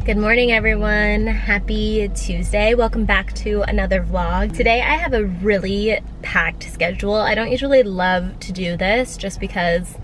Good morning, everyone. Happy Tuesday. Welcome back to another vlog. Today I have a really packed schedule. I don't usually love to do this just because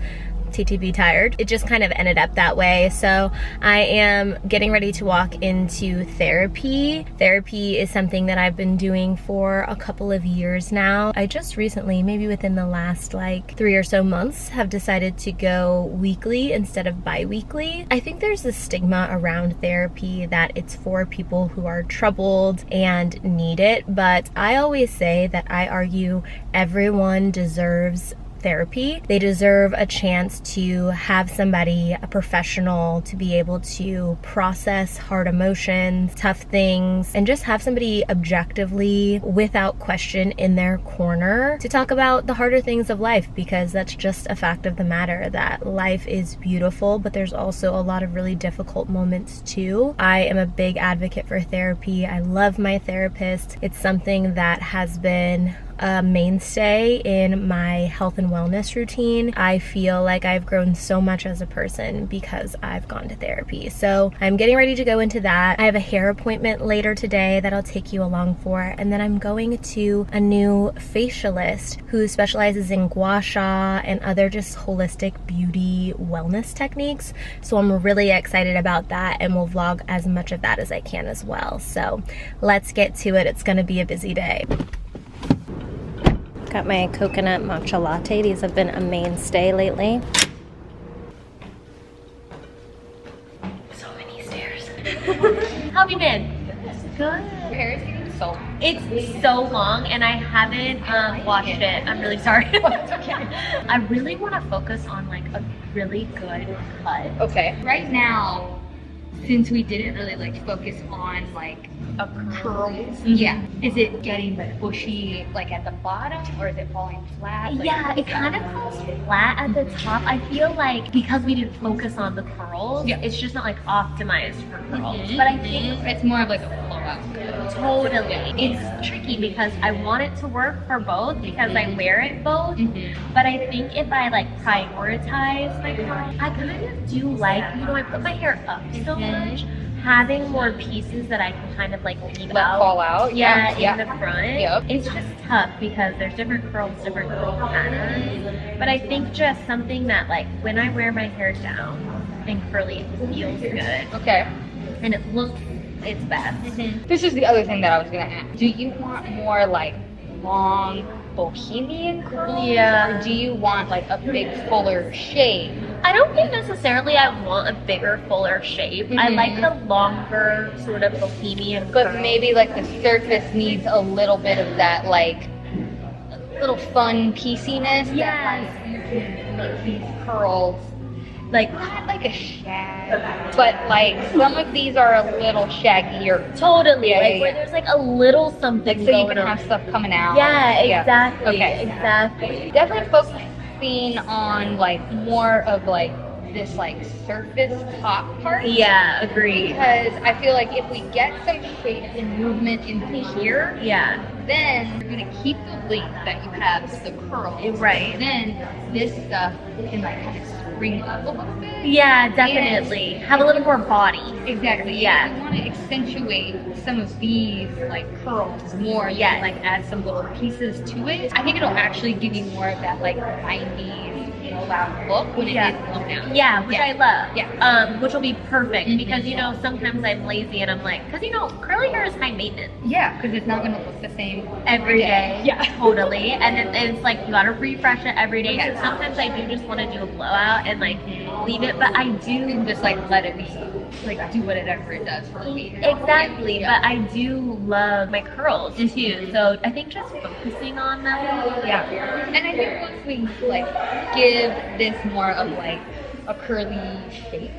TTB tired. It just kind of ended up that way. So I am getting ready to walk into therapy. Therapy is something that I've been doing for a couple of years now. I just recently, maybe within the last like 3 or so months, have decided to go weekly instead of bi-weekly. I think there's a stigma around therapy that it's for people who are troubled and need it, but I always say that I argue everyone deserves therapy. They deserve a chance to have somebody, a professional, to be able to process hard emotions, tough things, and just have somebody objectively, without question, in their corner to talk about the harder things of life, because that's just a fact of the matter, that life is beautiful, but there's also a lot of really difficult moments too. I am a big advocate for therapy. I love my therapist. It's something that has been a mainstay in my health and wellness routine. I feel like I've grown so much as a person because I've gone to therapy. So I'm getting ready to go into that. I have a hair appointment later today that I'll take you along for, and then I'm going to a new facialist who specializes in gua sha and other just holistic beauty wellness techniques. So I'm really excited about that, and we'll vlog as much of that as I can as well. So let's get to it. It's gonna be a busy day. Got my coconut matcha latte. These have been a mainstay lately. So many stairs. How have you been? Good. Your hair is getting so... It's so long and I haven't washed it. I'm really sorry. It's okay. I really want to focus on like a really good cut. Okay. Right now, since we didn't really like focus on like a curl, yeah, is it getting bushy like at the bottom, or is it falling flat? Like, yeah, it kind of falls flat at the top. I feel like because we didn't focus on the curls, it's just not like optimized for curls. But I think it's more of like a blowout. Totally. It's tricky because I want it to work for both because I wear it both. But I think if I like prioritize my curls, I kind of do like, you know, I put my hair up so much. Having more pieces that I can kind of like leave out. Fall out. Yeah, in the front. It's just tough because there's different curl patterns. But I think just something that like when I wear my hair down and curly, it feels good. Okay. And it looks its best. This is the other thing that I was gonna ask. Do you want more like long bohemian curls? Yeah. Or do you want like a big fuller shape? I don't think necessarily I want a bigger, fuller shape. I like the longer sort of bohemian But curl. maybe like the surface needs a little bit of that like little fun pieciness. Yes. That like you can make these curls Like not like a shag, but like some of these are a little shaggier. totally. Where there's like a little something So you going can on. have stuff coming out. Yeah, exactly. Okay. Exactly. Definitely focusing on like more of like this like surface top part. Yeah, agree. Because I feel like if we get some shape and movement into here, Yeah. then you're gonna keep the length that you have with the curls. Right. Then this stuff can like kind of spring up a little bit. Yeah, definitely. Have a little more body. Exactly. Yeah. If you want to accentuate some of these like curls more, you Yes. can like add some little pieces to it. I think it'll actually give you more of that like 90s loud look when it is blown out. Yeah, which I love. Yeah. Which will be perfect because you know sometimes I'm lazy and I'm like, because you know curly hair is high maintenance. Yeah, because it's not going to look the same Every day. Yeah. Totally. And it's like you gotta refresh it every day. Okay. So sometimes I do just want to do a blowout and like leave it, but I do just like let it be, like do whatever it does for me. exactly. Yeah. But I do love my curls too. So I think just focusing on them. Yeah. And I think once we like give this more of like a curly shape,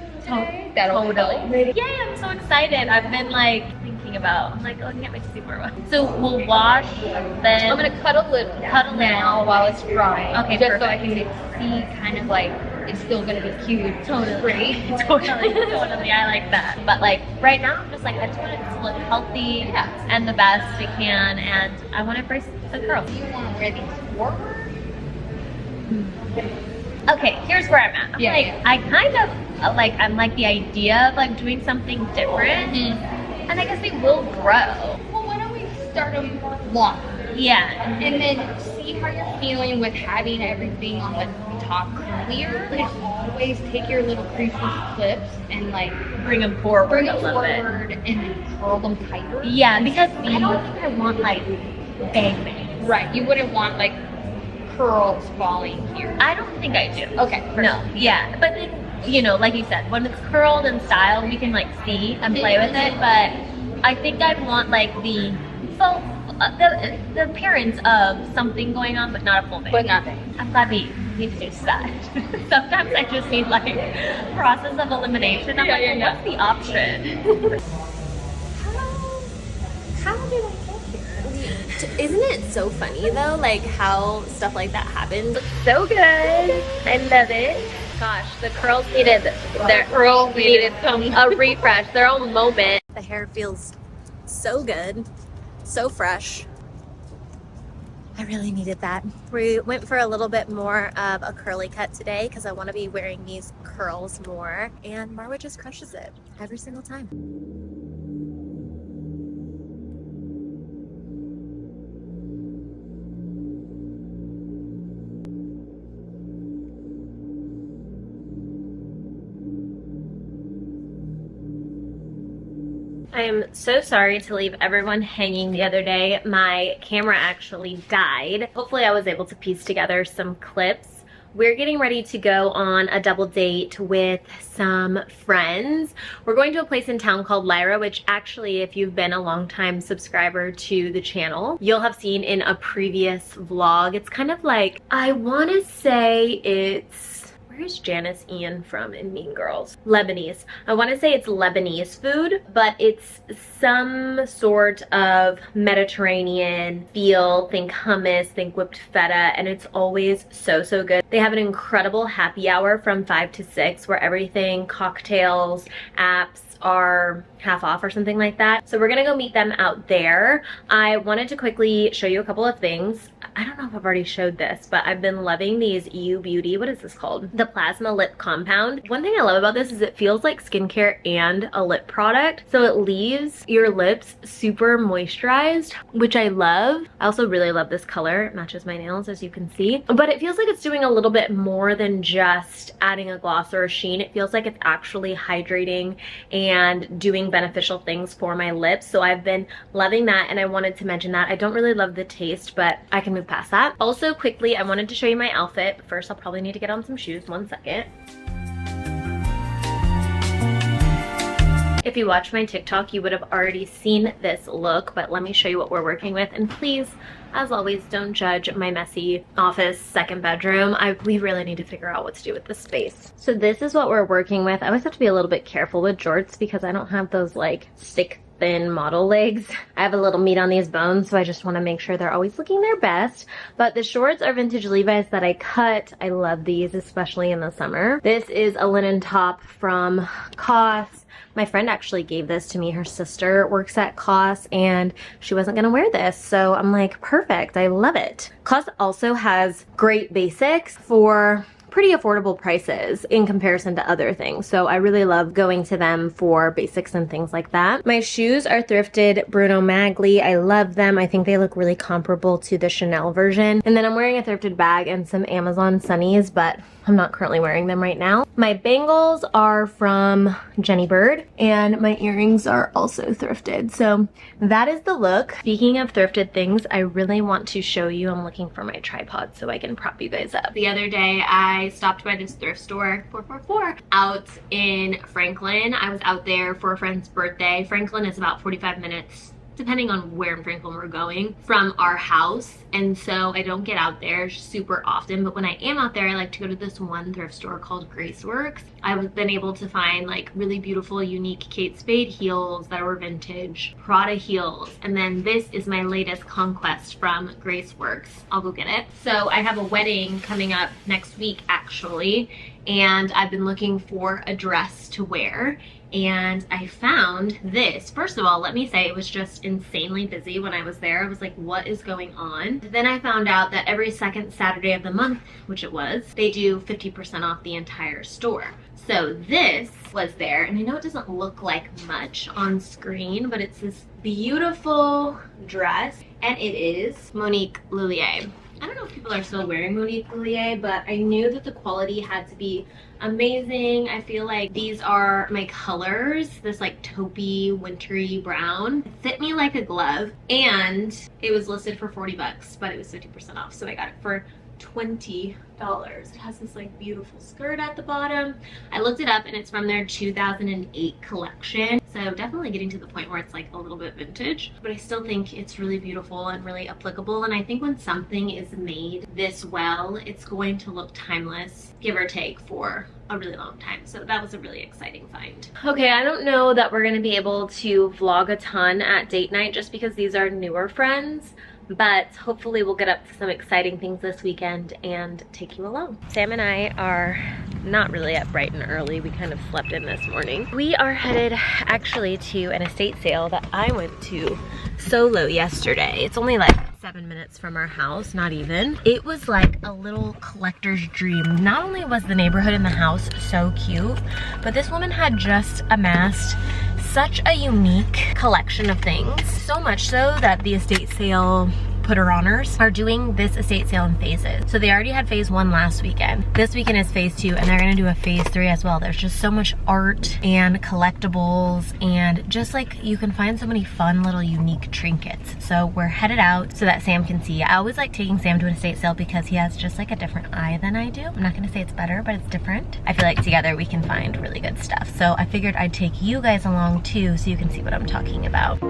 that'll Totally. Yay, I'm so excited. I've been like thinking about, I'm like, oh, I can't wait to see more. So we'll wash, then I'm gonna cut a little now while it's drying. Okay, just perfect. so I can see kind of like it's still gonna be cute. Totally. Great. Totally. I like that. But like right now, I'm just like, I just want it to look healthy and the best it can, and I want to embrace the curls. Do you want to wear these forward? Okay, here's where I'm at. Yeah, like, yeah. I kind of I'm like the idea of like doing something different, and I guess they will grow. Well, why don't we start them long? Yeah. And then see how you're feeling with having everything on the top curlier. Like always take your little creaseless clips and like Bring them forward bring a them little bit. forward and then curl them tighter. Yeah, because I don't think I want like bang bangs. Right, you wouldn't want like curls falling here. I don't think I do. Okay, perfect. No, yeah, but then, you know, like you said, when it's curled and styled, we can like see and play with it. But I think I'd want like the full, the appearance of something going on, but not a full bang. But nothing. I'm glad we need to do that. Sometimes I just need like process of elimination. I'm what's the option? How did I get here? Isn't it so funny though, like how stuff like that happens? So good. I love it. Gosh, the curls needed a refresh, their own moment. The hair feels so good, so fresh. I really needed that. We went for a little bit more of a curly cut today because I want to be wearing these curls more, and Marwa just crushes it every single time. I am so sorry to leave everyone hanging the other day. My camera actually died. Hopefully I was able to piece together some clips. We're getting ready to go on a double date with some friends. We're going to a place in town called Lyra, which actually, if you've been a longtime subscriber to the channel, you'll have seen in a previous vlog. It's kind of like, I want to say it's, where's Janice Ian from in Mean Girls? Lebanese. I want to say it's Lebanese food, but it's some sort of Mediterranean feel. Think hummus, think whipped feta, and it's always so, so good. They have an incredible happy hour from 5 to 6 where everything, cocktails, apps, are half off or something like that. So we're gonna go meet them out there. I wanted to quickly show you a couple of things. I don't know if I've already showed this, but I've been loving these EU Beauty, what is this called? The Plasma Lip Compound. One thing I love about this is it feels like skincare and a lip product. So it leaves your lips super moisturized, which I love. I also really love this color. It matches my nails, as you can see. But it feels like it's doing a little bit more than just adding a gloss or a sheen. It feels like it's actually hydrating and doing beneficial things for my lips. So I've been loving that, and I wanted to mention that. I don't really love the taste, but I can move past that. Also, quickly, I wanted to show you my outfit. But first, I'll probably need to get on some shoes. 1 second. If you watch my TikTok, you would have already seen this look, but let me show you what we're working with. And please, as always, don't judge my messy office second bedroom. We really need to figure out what to do with this space. So this is what we're working with. I always have to be a little bit careful with jorts because I don't have those like stick thin model legs. I have a little meat on these bones, so I just want to make sure they're always looking their best. But the shorts are vintage Levi's that I cut. I love these, especially in the summer. This is a linen top from COS. My friend actually gave this to me. Her sister works at COS and she wasn't gonna wear this. So I'm like, perfect, I love it. COS also has great basics for pretty affordable prices in comparison to other things. So I really love going to them for basics and things like that. My shoes are thrifted Bruno Magli. I love them. I think they look really comparable to the Chanel version. And then I'm wearing a thrifted bag and some Amazon Sunnies, but I'm not currently wearing them right now. My bangles are from Jenny Bird and my earrings are also thrifted. So that is the look. Speaking of thrifted things, I really want to show you. I'm looking for my tripod so I can prop you guys up. The other day I stopped by this thrift store, 444, out in Franklin. I was out there for a friend's birthday. Franklin is about 45 minutes, depending on where in Franklin we're going, from our house. And so I don't get out there super often, but when I am out there, I like to go to this one thrift store called Graceworks. I've been able to find like really beautiful, unique Kate Spade heels that were vintage, Prada heels, and then this is my latest conquest from Graceworks. I'll go get it. So I have a wedding coming up next week, actually, and I've been looking for a dress to wear. and I found this. First of all, let me say it was just insanely busy when I was there. I was like, what is going on? Then I found out that every second Saturday of the month, which it was, they do 50% off the entire store. So this was there, and I know it doesn't look like much on screen, but it's this beautiful dress, and it is Monique Lhuillier. I don't know if people are still wearing Monique Lhuillier, but I knew that the quality had to be amazing. I feel like these are my colors, this like taupey, wintry brown. It fit me like a glove, and it was listed for 40 bucks, but it was 50% off, so I got it for $20. It has this like beautiful skirt at the bottom. I looked it up and it's from their 2008 collection. So definitely getting to the point where it's like a little bit vintage, but I still think it's really beautiful and really applicable. And I think when something is made this well, it's going to look timeless, give or take, for a really long time. So that was a really exciting find. Okay, I don't know that we're gonna be able to vlog a ton at date night just because these are newer friends, but hopefully we'll get up to some exciting things this weekend and take you along. Sam and I are not really up bright and early. We kind of slept in this morning. We are headed actually to an estate sale that I went to solo yesterday. It's only like 7 minutes from our house, not even. It was like a little collector's dream. Not only was the neighborhood and the house so cute, but this woman had just amassed such a unique collection of things. So much so that the estate sale putter honors are doing this estate sale in phases. So they already had phase 1 last weekend. This weekend is phase 2, and they're gonna do a phase 3 as well. There's just so much art and collectibles, and just like you can find so many fun little unique trinkets. So we're headed out so that Sam can see. I always like taking Sam to an estate sale because he has just like a different eye than I do. I'm not gonna say it's better, but it's different. I feel like together we can find really good stuff. So I figured I'd take you guys along too so you can see what I'm talking about.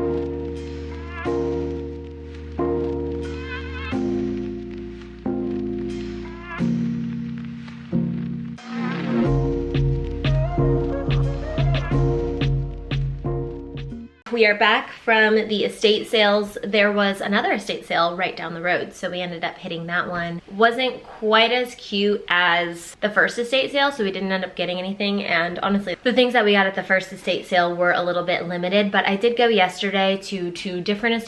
We are back from the estate sales. There was another estate sale right down the road, so we ended up hitting that one. Wasn't quite as cute as the first estate sale, so we didn't end up getting anything, and honestly, the things that we got at the first estate sale were a little bit limited, but I did go yesterday to 2 different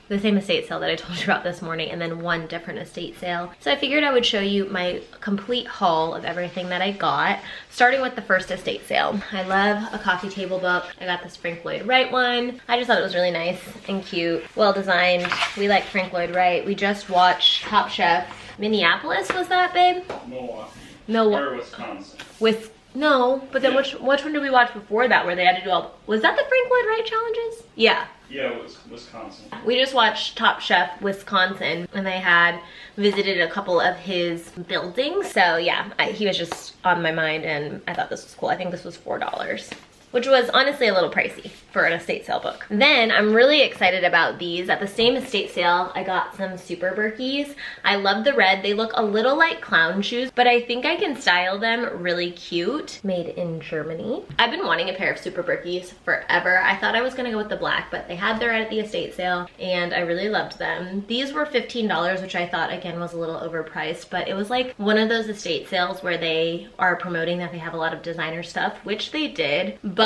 the same estate sale that I told you about this morning, and then 1 different estate sale. So I figured I would show you my complete haul of everything that I got, starting with the first estate sale. I love a coffee table book. I got this Frank Lloyd Wright one. I just thought it was really nice and cute, well designed. We like Frank Lloyd Wright. We just watched Top Chef. Minneapolis, was that, babe? Milwaukee. Or Wisconsin. No, but then which one did we watch before that where they had to do all, was that the Frank Lloyd Wright challenges? Yeah. Yeah, it was Wisconsin. We just watched Top Chef Wisconsin, and they had visited a couple of his buildings. So yeah, he was just on my mind, and I thought this was cool. I think this was $4. Which was honestly a little pricey for an estate sale book. Then I'm really excited about these. At the same estate sale, I got some Super Berkeys. I love the red. They look a little like clown shoes, but I think I can style them really cute. Made in Germany. I've been wanting a pair of Super Berkeys forever. I thought I was gonna go with the black, but they had the red at the estate sale, and I really loved them. These were $15, which I thought again was a little overpriced, but it was like one of those estate sales where they are promoting that they have a lot of designer stuff, which they did, but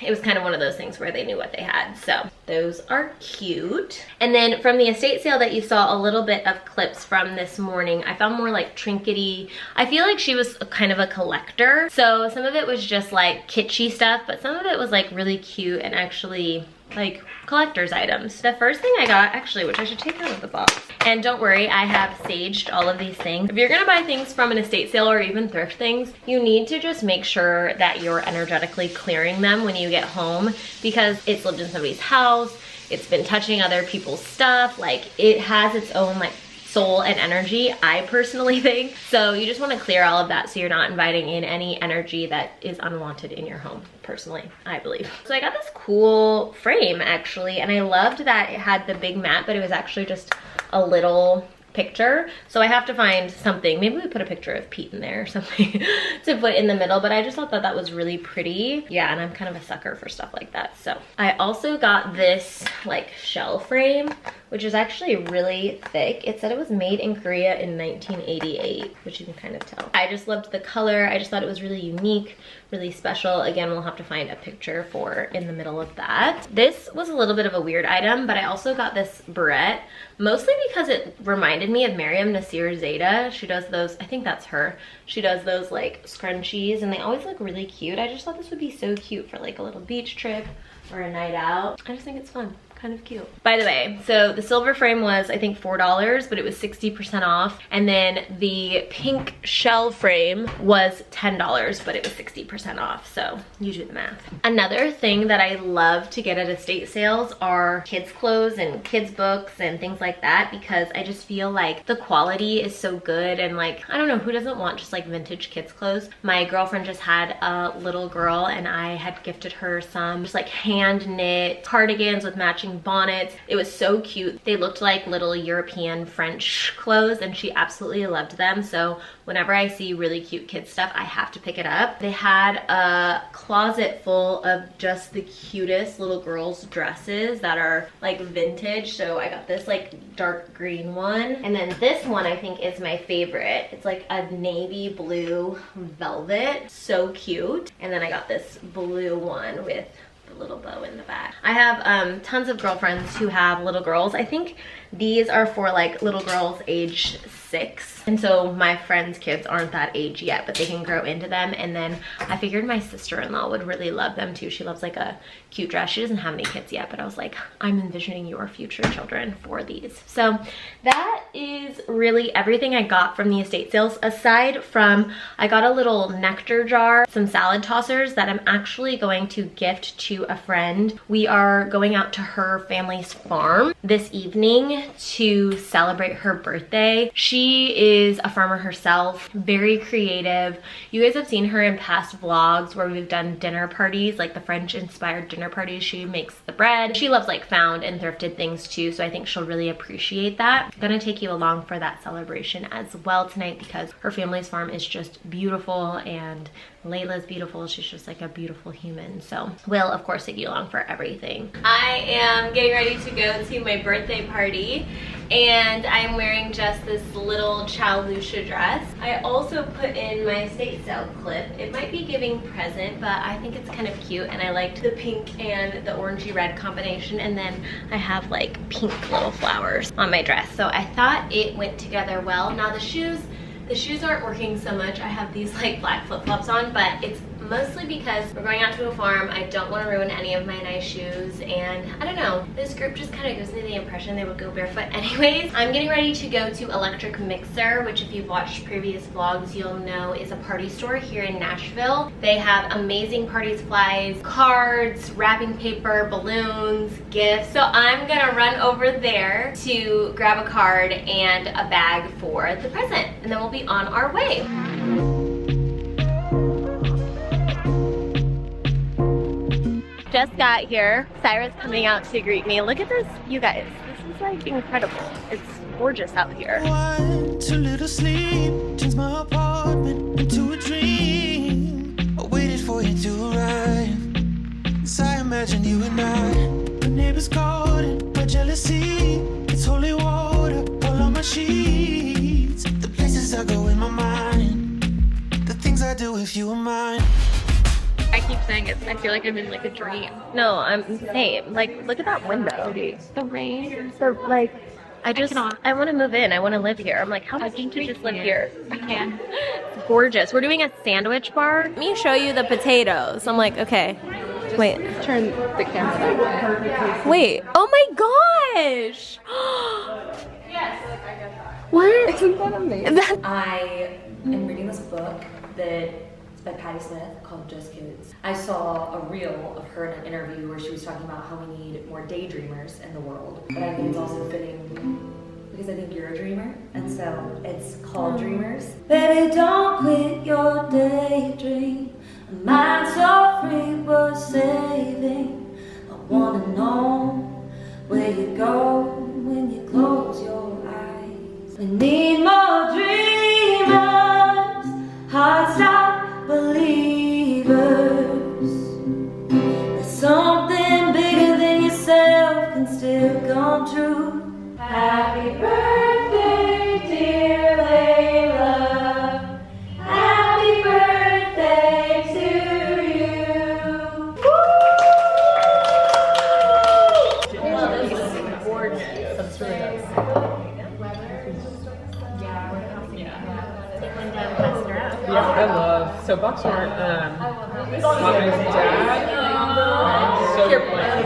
it was kind of one of those things where they knew what they had. So those are cute. And then from the estate sale that you saw a little bit of clips from this morning, I found more like trinkety. I feel like she was kind of a collector. So some of it was just like kitschy stuff, but some of it was like really cute and actually like collector's items. The first thing I got, actually, which I should take out of the box, and don't worry, I have saged all of these things. If you're gonna buy things from an estate sale or even thrift things, you need to just make sure that you're energetically clearing them when you get home, because it's lived in somebody's house, it's been touching other people's stuff, like it has its own like soul and energy, I personally think. So you just want to clear all of that so you're not inviting in any energy that is unwanted in your home, personally, I believe. So I got this cool frame actually, and I loved that it had the big mat, but it was actually just a little picture. So I have to find something, maybe we put a picture of Pete in there or something to put in the middle, but I just thought that that was really pretty. Yeah, and I'm kind of a sucker for stuff like that. So I also got this like shell frame, which is actually really thick. It said it was made in Korea in 1988, which you can kind of tell. I just loved the color. I just thought it was really unique, really special. Again, we'll have to find a picture for in the middle of that. This was a little bit of a weird item, but I also got this barrette, mostly because it reminded me of Miriam Nasir Zeta. She does those, I think that's her. She does those like scrunchies and they always look really cute. I just thought this would be so cute for like a little beach trip or a night out. I just think it's fun. Kind of cute. By the way, so the silver frame was I think $4, but it was 60% off. And then the pink shell frame was $10, but it was 60% off. So you do the math. Another thing that I love to get at estate sales are kids clothes and kids books and things like that, because I just feel like the quality is so good. And like, I don't know, who doesn't want just like vintage kids clothes? My girlfriend just had a little girl and I had gifted her some just like hand knit cardigans with matching bonnets. It was so cute. They looked like little European French clothes and she absolutely loved them. So whenever I see really cute kid stuff, I have to pick it up. They had a closet full of just the cutest little girls dresses that are like vintage. So I got this like dark green one. And then this one I think is my favorite. It's like a navy blue velvet. So cute. And then I got this blue one with little bow in the back. I have tons of girlfriends who have little girls. I think these are for like little girls age 6. And so my friends' kids aren't that age yet, but they can grow into them. And then I figured my sister-in-law would really love them too. She loves like a cute dress. She doesn't have any kids yet, but I was like, I'm envisioning your future children for these. So that is really everything I got from the estate sales, aside from I got a little nectar jar, some salad tossers that I'm actually going to gift to a friend. We are going out to her family's farm this evening to celebrate her birthday. She is a farmer herself, very creative. You guys have seen her in past vlogs where we've done dinner parties, like the French inspired dinner parties. She makes the bread. She loves like found and thrifted things too, so I think she'll really appreciate that. I'm gonna take you along for that celebration as well tonight because her family's farm is just beautiful and Layla's beautiful. She's just like a beautiful human. So we'll of course take you along for everything. I am getting ready to go to my birthday party and I'm wearing just this little Chow Lucia dress. I also put in my estate sale clip. It might be giving present, but I think it's kind of cute and I liked the pink and the orangey red combination, and then I have like pink little flowers on my dress. So I thought it went together well. Now the shoes aren't working so much. I have these like black flip-flops on, but it's mostly because we're going out to a farm. I don't want to ruin any of my nice shoes, and I don't know, this group just kind of gives me the impression they would go barefoot anyways. I'm getting ready to go to Electric Mixer, which if you've watched previous vlogs, you'll know is a party store here in Nashville. They have amazing party supplies, cards, wrapping paper, balloons, gifts. So I'm gonna run over there to grab a card and a bag for the present, and then we'll be on our way. Just got here. Cyrus coming out to greet me. Look at this, you guys. This is like incredible. It's gorgeous out here. Too little sleep turns my apartment into a dream. I waited for you to arrive. So I imagined you and I. The neighbors caught it by jealousy. It's holy water all on my sheets. The places I go in my mind. The things I do if you were mine. I keep saying it. I feel like I'm in like a dream. No, I'm same. Like, look at that window. The rain. So like, I want to move in. I want to live here. I'm like, how does you just live here? I can. It's gorgeous. We're doing a sandwich bar. Let me show you the potatoes. I'm like, okay. Wait. Turn the camera that way. Wait. Oh my gosh. What? Isn't that amazing? I am reading this book that by Patti Smith called Just Kids. I saw a reel of her in an interview where she was talking about how we need more daydreamers in the world. But I think it's also fitting because I think you're a dreamer, and so it's called Dreamers. Baby, don't quit your daydream. A mind so free worth saving. I wanna know where you go when you close your eyes. We need more dreamers, hearts stop believers. There's something bigger than yourself can still come true. Happy birthday, dear Layla. Happy birthday to you. That's really nice. Take one down, pass it around. Yeah, I love. So Buckshort, Mommy's dad. So